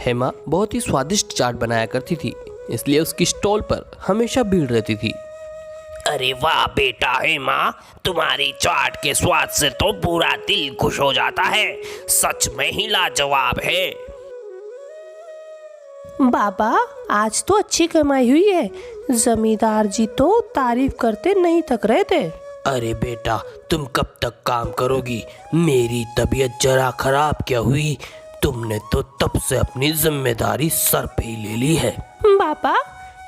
हेमा बहुत ही स्वादिष्ट चाट बनाया करती थी, इसलिए उसकी स्टॉल पर हमेशा भीड़ रहती थी। अरे वाह बेटा हेमा, तुम्हारी चाट के स्वाद से तो पूरा दिल खुश हो जाता है। सच में ही लाजवाब है। बाबा, आज तो अच्छी कमाई हुई है। जमींदार जी तो तारीफ करते नहीं थक रहे थे। अरे बेटा, तुम कब तक काम करोगी? मेरी तबीयत जरा खराब क्या हुई? तुमने तो तब से अपनी जिम्मेदारी सर पे ही ले ली है। बाबा,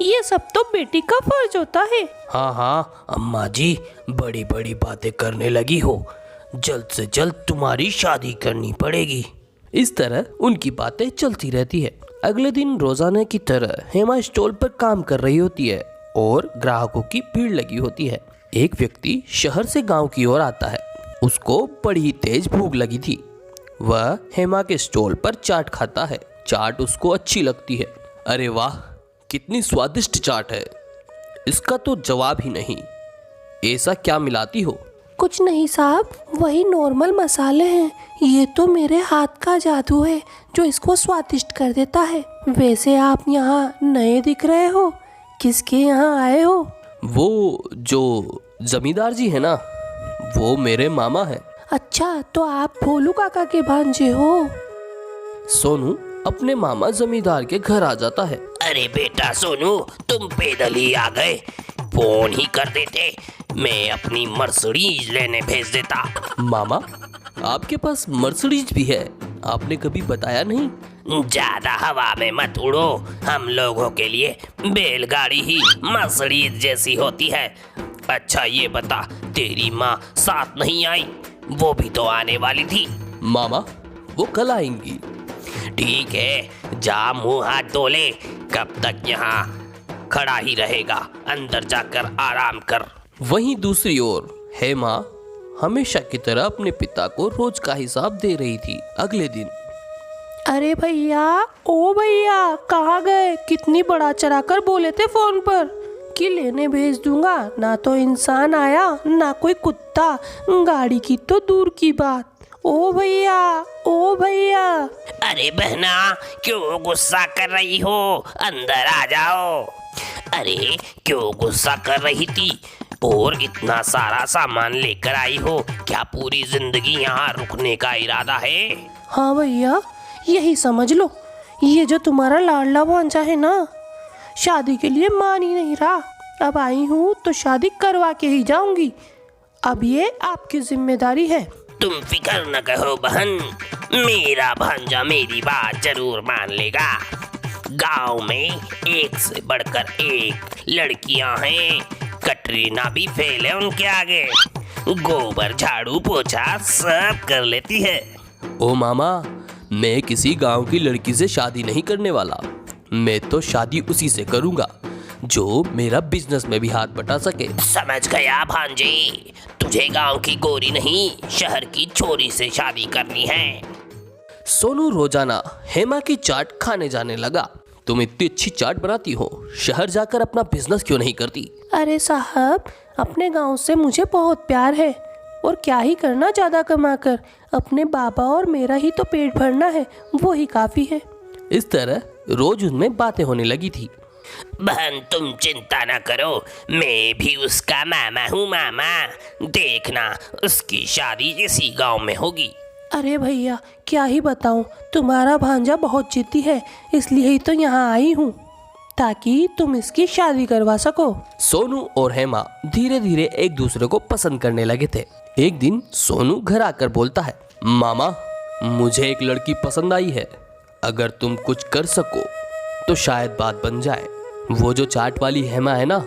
ये सब तो बेटी का फर्ज होता है। हाँ हाँ अम्मा जी, बड़ी बड़ी बातें करने लगी हो। जल्द से जल्द तुम्हारी शादी करनी पड़ेगी। इस तरह उनकी बातें चलती रहती है। अगले दिन रोजाना की तरह हेमा स्टॉल पर काम कर रही होती है और ग्राहकों की भीड़ लगी होती है। एक व्यक्ति शहर से गांव की ओर आता है। उसको बड़ी तेज भूख लगी थी। वह हेमा के स्टॉल पर चाट खाता है। चाट उसको अच्छी लगती है। अरे वाह, कितनी स्वादिष्ट चाट है, इसका तो जवाब ही नहीं। ऐसा क्या मिलाती हो? कुछ नहीं साहब, वही नॉर्मल मसाले हैं। ये तो मेरे हाथ का जादू है जो इसको स्वादिष्ट कर देता है। वैसे आप यहाँ नए दिख रहे हो, किसके यहाँ आए हो? वो जो जमींदार जी है ना, वो मेरे मामा है। अच्छा, तो आप भोलू काका के भांजे हो? सोनू अपने मामा जमींदार के घर आ जाता है। अरे बेटा सोनू, तुम पैदल ही आ गए। फोन ही कर देते, मैं अपनी मर्सिडीज लेने भेज देता। मामा, आपके पास मर्सिडीज भी है? आपने कभी बताया नहीं। ज्यादा हवा में मत उड़ो। हम लोगों के लिए बैलगाड़ी ही मर्सिडीज जैसी होती है। अच्छा ये बता, तेरी माँ साथ नहीं आई? वो भी तो आने वाली थी। मामा, वो कल आएंगी। ठीक है, जा मुंह हाथ धो ले। कब तक यहाँ खड़ा ही रहेगा? अंदर जाकर आराम कर। वहीं दूसरी ओर हेमा हमेशा की तरह अपने पिता को रोज का हिसाब दे रही थी। अगले दिन, अरे भैया, ओ भैया, कहाँ गए? कितनी बड़ा चढ़ा कर बोले थे फोन पर कि लेने भेज दूंगा। ना तो इंसान आया, ना कोई कुत्ता। गाड़ी की तो दूर की बात। ओ भैया, ओ भैया। अरे बहना, क्यों गुस्सा कर रही हो? अंदर आ जाओ। अरे क्यों गुस्सा कर रही थी? और इतना सारा सामान लेकर आई हो, क्या पूरी जिंदगी यहाँ रुकने का इरादा है? हाँ भैया, यही समझ लो। ये जो तुम्हारा लाडला भांजा है ना, शादी के लिए मान ही नहीं रहा। अब आई हूँ तो शादी करवा के ही जाऊंगी। अब ये आपकी जिम्मेदारी है। तुम फिक्र न करो बहन, मेरा भांजा मेरी बात जरूर मान लेगा। गांव में एक से बढ़कर एक लड़कियां हैं। कटरीना भी फेल है उनके आगे। गोबर झाड़ू पोछा सब कर लेती है। ओ मामा, मैं किसी गांव की लड़की से शादी नहीं करने वाला। मैं तो शादी उसी से करूंगा जो मेरा बिजनेस में भी हाथ बटा सके। समझ गया भांजे, तुझे गांव की गोरी नहीं, शहर की छोरी से शादी करनी है। सोनू रोजाना हेमा की चाट खाने जाने लगा। तुम इतनी अच्छी चाट बनाती हो, शहर जाकर अपना बिजनेस क्यों नहीं करती? अरे साहब, अपने गांव से मुझे बहुत प्यार है। और क्या ही करना ज्यादा कमाकर, अपने बाबा और मेरा ही तो पेट भरना है, वो ही काफी है। इस तरह रोज उनमें बातें होने लगी थी। बहन तुम चिंता न करो, मैं भी उसका मामा हूँ। मामा देखना, उसकी शादी इसी गांव में होगी। अरे भैया, क्या ही बताऊं, तुम्हारा भांजा बहुत जिद्दी है, इसलिए ही तो यहाँ आई हूँ, ताकि तुम इसकी शादी करवा सको। सोनू और हेमा धीरे धीरे एक दूसरे को पसंद करने लगे थे। एक दिन सोनू घर आकर बोलता है, मामा, मुझे एक लड़की पसंद आई है। अगर तुम कुछ कर सको तो शायद बात बन जाए। वो जो चाट वाली हेमा है ना,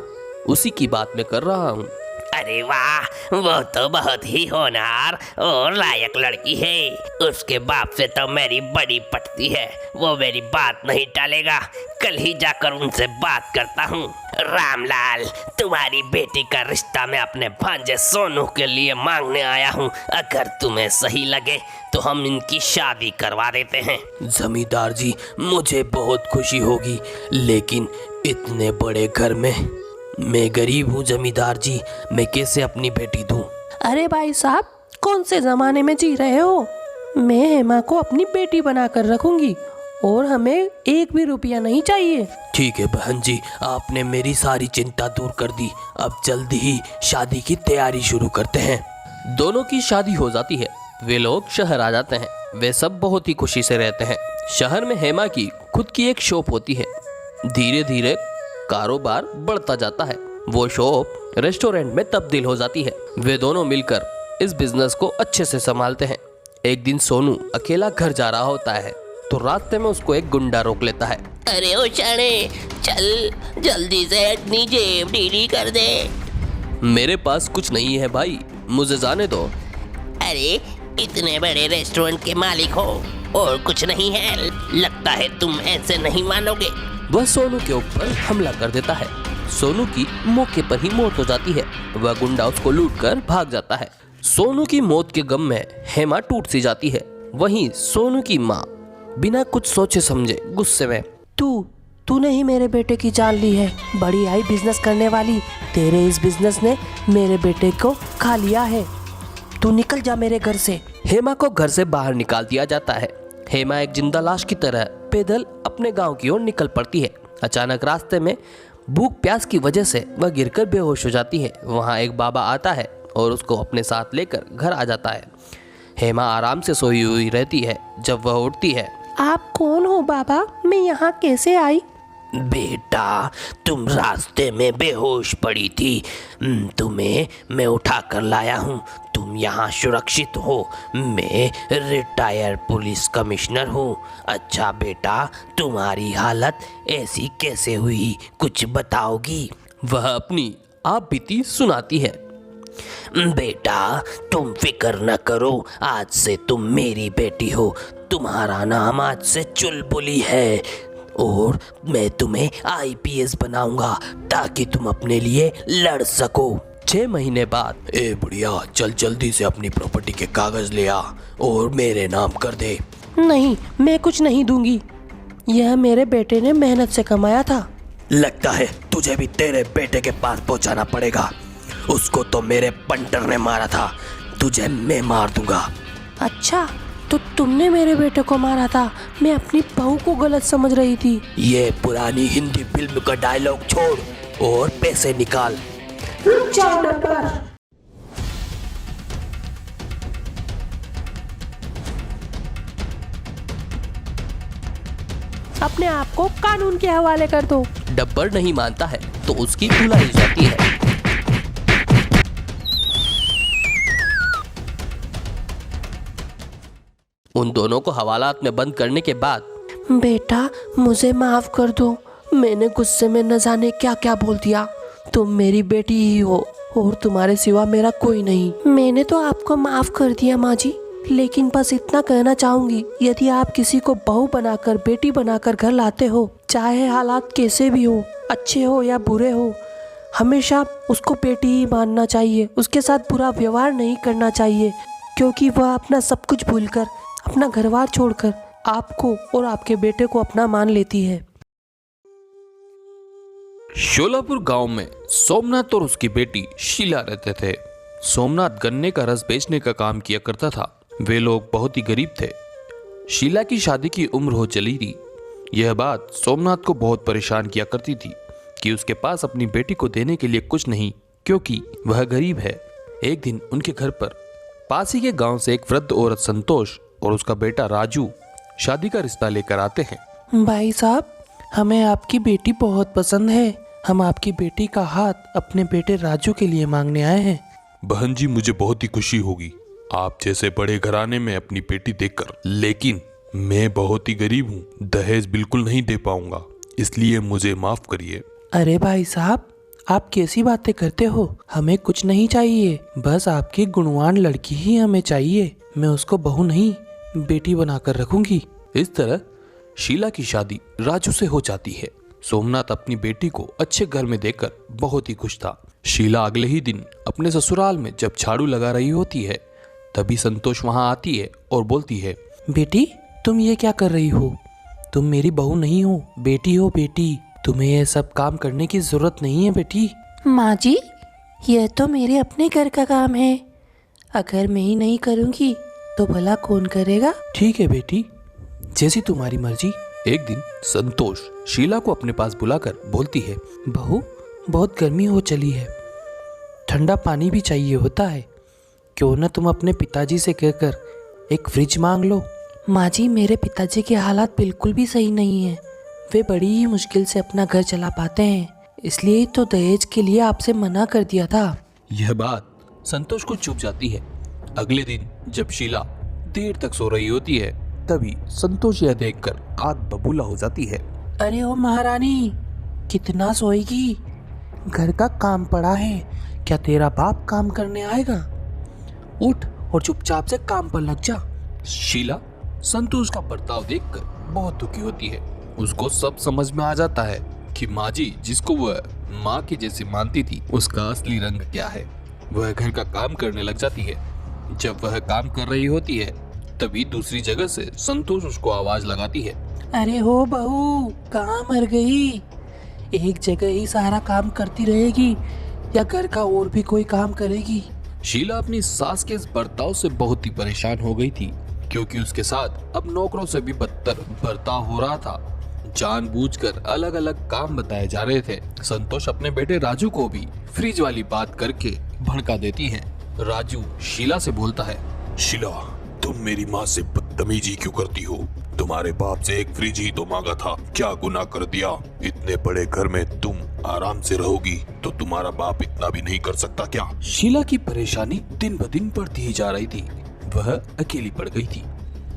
उसी की बात मैं कर रहा हूँ। अरे वाह, वो तो बहुत ही होनहार और लायक लड़की है। उसके बाप से तो मेरी बड़ी पटती है। वो मेरी बात नहीं टालेगा। कल ही जाकर उनसे बात करता हूँ। रामलाल, तुम्हारी बेटी का रिश्ता मैं अपने भांजे सोनू के लिए मांगने आया हूँ। अगर तुम्हें सही लगे तो हम इनकी शादी करवा देते हैं। जमींदार जी, मुझे बहुत खुशी होगी, लेकिन इतने बड़े घर में मैं गरीब हूँ। जमींदार जी, मैं कैसे अपनी बेटी दूँ? अरे भाई साहब, कौन से जमाने में जी रहे हो? मैं हेमा को अपनी बेटी बनाकर रखूंगी और हमें एक भी रुपया नहीं चाहिए। ठीक है बहन जी, आपने मेरी सारी चिंता दूर कर दी। अब जल्दी ही शादी की तैयारी शुरू करते हैं। दोनों की शादी हो जाती है। वे लोग शहर आ जाते हैं। वे सब बहुत ही खुशी से रहते हैं। शहर में हेमा की खुद की एक शॉप होती है। धीरे धीरे कारोबार बढ़ता जाता है। वो शॉप रेस्टोरेंट में तब्दील हो जाती है। वे दोनों मिलकर इस बिजनेस को अच्छे से संभालते हैं। एक दिन सोनू अकेला घर जा रहा होता है तो रास्ते में उसको एक गुंडा रोक लेता है। अरे ओ शाणे, चल जल्दी से अपनी जेब ढीली कर दे। मेरे पास कुछ नहीं है भाई, मुझे जाने दो। अरे इतने बड़े रेस्टोरेंट के मालिक हो और कुछ नहीं है, लगता है तुम ऐसे नहीं मानोगे। वह सोनू के ऊपर हमला कर देता है। सोनू की मौके पर ही मौत हो जाती है। वह गुंडा उसको लूटकर भाग जाता है। सोनू की मौत के गम में हेमा टूट सी जाती है। वहीं सोनू की माँ बिना कुछ सोचे समझे गुस्से में, तूने ही मेरे बेटे की जान ली है, बड़ी आई बिजनेस करने वाली। तेरे इस बिजनेस ने मेरे बेटे को खा लिया है, तू निकल जा मेरे घर से। हेमा को घर से बाहर निकाल दिया जाता है। हेमा एक जिंदा लाश की तरह पैदल अपने गांव की ओर निकल पड़ती है। अचानक रास्ते में भूख प्यास की वजह से वह गिरकर बेहोश हो जाती है। वहाँ एक बाबा आता है और उसको अपने साथ लेकर घर आ जाता है। हेमा आराम से सोई हुई रहती है। जब वह उठती है, आप कौन हो बाबा, मैं यहाँ कैसे आई? बेटा, तुम रास्ते में बेहोश पड़ी थी, तुम्हें मैं उठा कर लाया हूँ। तुम यहाँ सुरक्षित हो। मैं रिटायर्ड पुलिस कमिश्नर हूँ। अच्छा बेटा, तुम्हारी हालत ऐसी कैसे हुई, कुछ बताओगी? वह अपनी आप बीती सुनाती है। बेटा, तुम फिक्र न करो, आज से तुम मेरी बेटी हो। तुम्हारा नाम आज से चुलबुली है और मैं तुम्हें आईपीएस बनाऊंगा ताकि तुम अपने लिए लड़ सको। 6 महीने बाद, ए बुढ़िया, चल जल्दी से अपनी प्रॉपर्टी के कागज ले आ और मेरे नाम कर दे। नहीं, मैं कुछ नहीं दूंगी, यह मेरे बेटे ने मेहनत से कमाया था। लगता है तुझे भी तेरे बेटे के पास पहुंचाना पड़ेगा। उसको तो मेरे पंटर ने मारा था, तुझे मैं मार दूंगा। अच्छा, तो तुमने मेरे बेटे को मारा था? मैं अपनी बहू को गलत समझ रही थी। ये पुरानी हिंदी फिल्म का डायलॉग छोड़ और पैसे निकाल। रुक जाओ डब्बर। अपने आप को कानून के हवाले कर दो। डब्बर नहीं मानता है तो उसकी धुलाई हो जाती है। उन दोनों को हवालात में बंद करने के बाद, बेटा मुझे माफ कर दो, मैंने गुस्से में न जाने क्या क्या बोल दिया। तुम मेरी बेटी ही हो और तुम्हारे सिवा मेरा कोई नहीं। मैंने तो आपको माफ कर दिया माँ जी, लेकिन बस इतना कहना चाहूंगी, यदि आप किसी को बहू बनाकर बेटी बनाकर घर लाते हो, चाहे हालात कैसे भी हो, अच्छे हो या बुरे हो, हमेशा उसको बेटी ही मानना चाहिए। उसके साथ बुरा व्यवहार नहीं करना चाहिए, क्योंकि वह अपना सब कुछ भूलकर, अपना घरबार छोड़कर आपको और आपके बेटे को अपना मान लेती है। शोलापुर गांव में सोमनाथ और उसकी बेटी शीला रहते थे। सोमनाथ गन्ने का रस बेचने का काम किया करता था। वे लोग बहुत ही गरीब थे। शीला की शादी की उम्र हो चली थी। यह बात सोमनाथ को बहुत परेशान किया करती थी कि उसके पास अपनी बेटी को देने के लिए कुछ नहीं, क्योंकि वह गरीब है। एक दिन उनके घर पर पास ही के गांव से एक वृद्ध औरत संतोष और उसका बेटा राजू शादी का रिश्ता लेकर आते हैं। भाई साहब, हमें आपकी बेटी बहुत पसंद है। हम आपकी बेटी का हाथ अपने बेटे राजू के लिए मांगने आए हैं। बहन जी, मुझे बहुत ही खुशी होगी आप जैसे बड़े घराने में अपनी बेटी देखकर, लेकिन मैं बहुत ही गरीब हूँ, दहेज बिल्कुल नहीं दे पाऊंगा, इसलिए मुझे माफ करिए। अरे भाई साहब, आप कैसी बातें करते हो? हमें कुछ नहीं चाहिए, बस आपकी गुणवान लड़की ही हमें चाहिए। मैं उसको बहू नहीं, बेटी बनाकर रखूंगी। इस तरह शीला की शादी राजू से हो जाती है। सोमनाथ अपनी बेटी को अच्छे घर में देखकर बहुत ही खुश था। शीला अगले ही दिन अपने ससुराल में जब झाड़ू लगा रही होती है, तभी संतोष वहां आती है और बोलती है, बेटी तुम ये क्या कर रही हो? तुम मेरी बहू नहीं हो, बेटी हो बेटी। तुम्हें ये सब काम करने की जरूरत नहीं है बेटी। माँ जी, यह तो मेरे अपने घर का काम है, अगर मैं ही नहीं करूँगी तो भला कौन करेगा? ठीक है बेटी, जैसी तुम्हारी मर्जी। एक दिन संतोष शीला को अपने पास बुलाकर बोलती है, बहू, बहुत गर्मी हो चली है, ठंडा पानी भी चाहिए होता है। क्यों न तुम अपने पिताजी से कहकर एक फ्रिज मांग लो। माँ जी, मेरे पिताजी के हालात बिल्कुल भी सही नहीं है। वे बड़ी ही मुश्किल से अपना घर चला पाते हैं, इसलिए तो दहेज के लिए आपसे मना कर दिया था। यह बात संतोष को चुभ जाती है। अगले दिन जब शीला देर तक सो रही होती है, तभी संतोष यह देखकर आग बबूला हो जाती है। अरे ओ महारानी, कितना सोएगी? घर का काम पड़ा है, क्या तेरा बाप काम करने आएगा? उठ और चुपचाप से काम पर लग जा। शीला संतोष का बर्ताव देखकर बहुत दुखी होती है। उसको सब समझ में आ जाता है कि माँ जी जिसको वह माँ की जैसी मानती थी, उसका असली रंग क्या है। वह घर का काम करने लग जाती है। जब वह काम कर रही होती है, तभी दूसरी जगह से संतोष उसको आवाज लगाती है। अरे हो बहू, कहाँ मर गई? एक जगह ही सारा काम करती रहेगी या घर का और भी कोई काम करेगी? शीला अपनी सास के इस बर्ताव से बहुत ही परेशान हो गई थी, क्योंकि उसके साथ अब नौकरों से भी बदतर बर्ताव हो रहा था। जानबूझकर अलग अलग काम बताए जा रहे थे। संतोष अपने बेटे राजू को भी फ्रिज वाली बात करके भड़का देती है। राजू शीला से बोलता है, शीला, तुम मेरी माँ से बदतमीजी क्यों करती हो? तुम्हारे बाप से एक फ्रिज ही तो मांगा था, क्या गुनाह कर दिया? इतने बड़े घर में तुम आराम से रहोगी तो तुम्हारा बाप इतना भी नहीं कर सकता क्या? शीला की परेशानी दिन ब दिन बढ़ती ही जा रही थी। वह अकेली पड़ गई थी।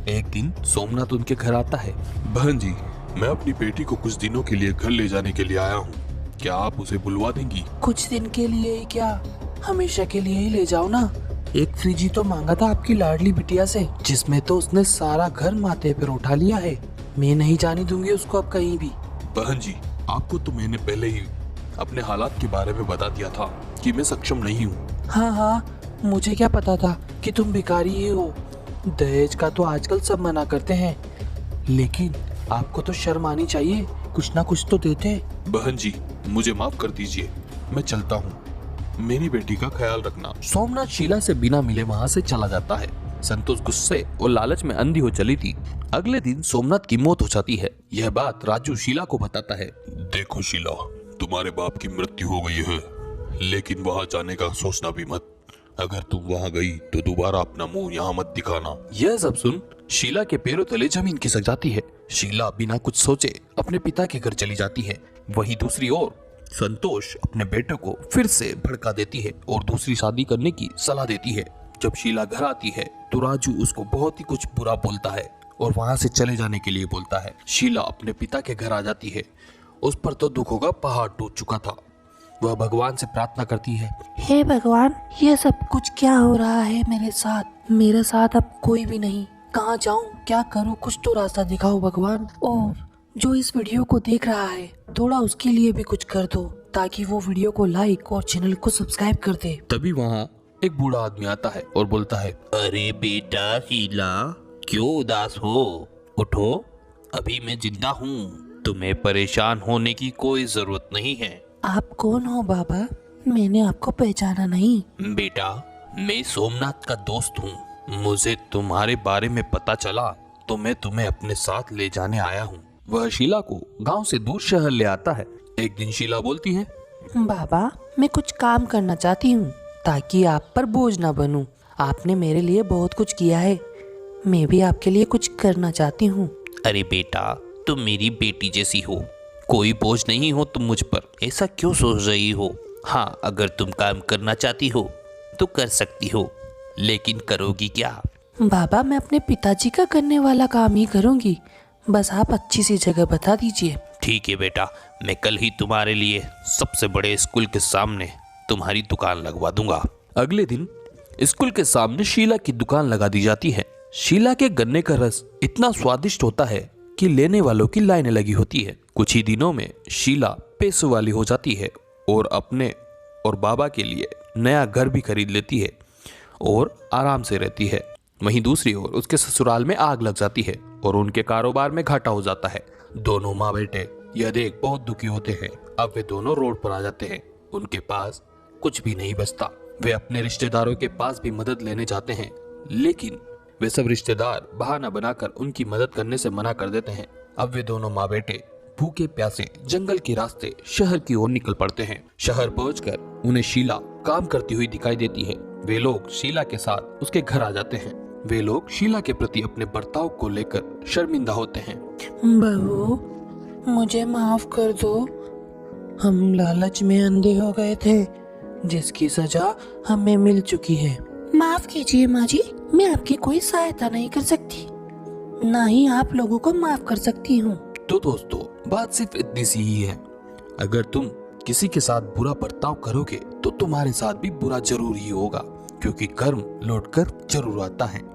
एक दिन सोमनाथ उनके घर आता है। बहन जी, मैं अपनी बेटी को कुछ दिनों के लिए घर ले जाने के लिए आया हूँ, क्या आप उसे बुलवा देंगी? कुछ दिन के लिए ही क्या, हमेशा के लिए ही ले जाओ ना। एक फ्रिज ही तो मांगा था आपकी लाडली बिटिया से, जिसमें तो उसने सारा घर माथे पर उठा लिया है। मैं नहीं जाने दूंगी उसको अब कहीं भी। बहन जी, आपको तो मैंने पहले ही अपने हालात के बारे में बता दिया था कि मैं सक्षम नहीं हूँ। हाँ हाँ, मुझे क्या पता था कि तुम भिखारी ही हो। दहेज का तो आजकल सब मना करते हैं, लेकिन आपको तो शर्म आनी चाहिए, कुछ ना कुछ तो देते। बहन जी, मुझे माफ कर दीजिए, मैं चलता हूँ। मेरी बेटी का ख्याल रखना। सोमनाथ शीला से बिना मिले वहाँ से चला जाता है। संतोष गुस्से और लालच में अंधी हो चली थी। अगले दिन सोमनाथ की मौत हो जाती है। यह बात राजू शीला को बताता है। देखो शीला, तुम्हारे बाप की मृत्यु हो गई है, लेकिन वहाँ जाने का सोचना भी मत। अगर तुम वहाँ गई तो दोबारा अपना मुंह यहाँ मत दिखाना। यह सब सुन शीला के पैरों तले जमीन खिसक जाती है। शीला बिना कुछ सोचे अपने पिता के घर चली जाती है। वहीं दूसरी ओर संतोष अपने बेटे को फिर से भड़का देती है और दूसरी शादी करने की सलाह देती है। जब शीला घर आती है तो राजू उसको बहुत ही कुछ बुरा बोलता है और वहाँ से चले जाने के लिए बोलता है। शीला अपने पिता के घर आ जाती है। उस पर तो दुखों का पहाड़ टूट चुका था। वह भगवान से प्रार्थना करती है, हे भगवान, ये सब कुछ क्या हो रहा है मेरे साथ? मेरे साथ अब कोई भी नहीं। कहाँ जाऊँ, क्या करूँ? कुछ तो रास्ता दिखाओ भगवान। और जो इस वीडियो को देख रहा है, थोड़ा उसके लिए भी कुछ कर दो, ताकि वो वीडियो को लाइक और चैनल को सब्सक्राइब कर दे। तभी वहाँ एक बूढ़ा आदमी आता है और बोलता है, अरे बेटा शीला, क्यों उदास हो? उठो, अभी मैं जिंदा हूँ। तुम्हें परेशान होने की कोई जरूरत नहीं है। आप कौन हो बाबा? मैंने आपको पहचाना नहीं। बेटा, मैं सोमनाथ का दोस्त हूँ। मुझे तुम्हारे बारे में पता चला तो मैं तुम्हें अपने साथ ले जाने आया हूँ। वह शीला को गांव से दूर शहर ले आता है। एक दिन शीला बोलती है, बाबा, मैं कुछ काम करना चाहती हूँ ताकि आप पर बोझ ना बनूं। आपने मेरे लिए बहुत कुछ किया है, मैं भी आपके लिए कुछ करना चाहती हूँ। अरे बेटा, तुम मेरी बेटी जैसी हो, कोई बोझ नहीं हो तुम मुझ पर। ऐसा क्यों सोच रही हो? हाँ, अगर तुम काम करना चाहती हो तो कर सकती हो, लेकिन करोगी क्या? बाबा, मैं अपने पिताजी का करने वाला काम ही करूँगी, बस आप अच्छी सी जगह बता दीजिए। ठीक है बेटा, मैं कल ही तुम्हारे लिए सबसे बड़े स्कूल के सामने तुम्हारी दुकान लगवा दूंगा। अगले दिन स्कूल के सामने शीला की दुकान लगा दी जाती है। शीला के गन्ने का रस इतना स्वादिष्ट होता है कि लेने वालों की लाइनें लगी होती है। कुछ ही दिनों में शीला पैसों वाली हो जाती है और अपने और बाबा के लिए नया घर भी खरीद लेती है और आराम से रहती है। वहीं दूसरी ओर उसके ससुराल में आग लग जाती है और उनके कारोबार में घाटा हो जाता है। दोनों माँ बेटे यह देख बहुत दुखी होते हैं। अब वे दोनों रोड पर आ जाते हैं। उनके पास कुछ भी नहीं बचता। वे अपने रिश्तेदारों के पास भी मदद लेने जाते हैं, लेकिन वे सब रिश्तेदार बहाना बनाकर उनकी मदद करने से मना कर देते हैं। अब वे दोनों माँ बेटे भूखे प्यासे जंगल के रास्ते शहर की ओर निकल पड़ते हैं। शहर पहुंचकर उन्हें शीला काम करती हुई दिखाई देती है। वे लोग शीला के साथ उसके घर आ जाते हैं। वे लोग शीला के प्रति अपने बर्ताव को लेकर शर्मिंदा होते हैं। बहू, मुझे माफ कर दो। हम लालच में अंधे हो गए थे, जिसकी सजा हमें मिल चुकी है। माफ कीजिए माँ जी, मैं आपकी कोई सहायता नहीं कर सकती, ना ही आप लोगों को माफ कर सकती हूँ। तो दोस्तों, बात सिर्फ इतनी सी ही है। अगर तुम किसी के साथ बुरा बर्ताव करोगे तो तुम्हारे साथ भी बुरा जरूर ही होगा, क्योंकि कर्म लौटकर जरूर आता है।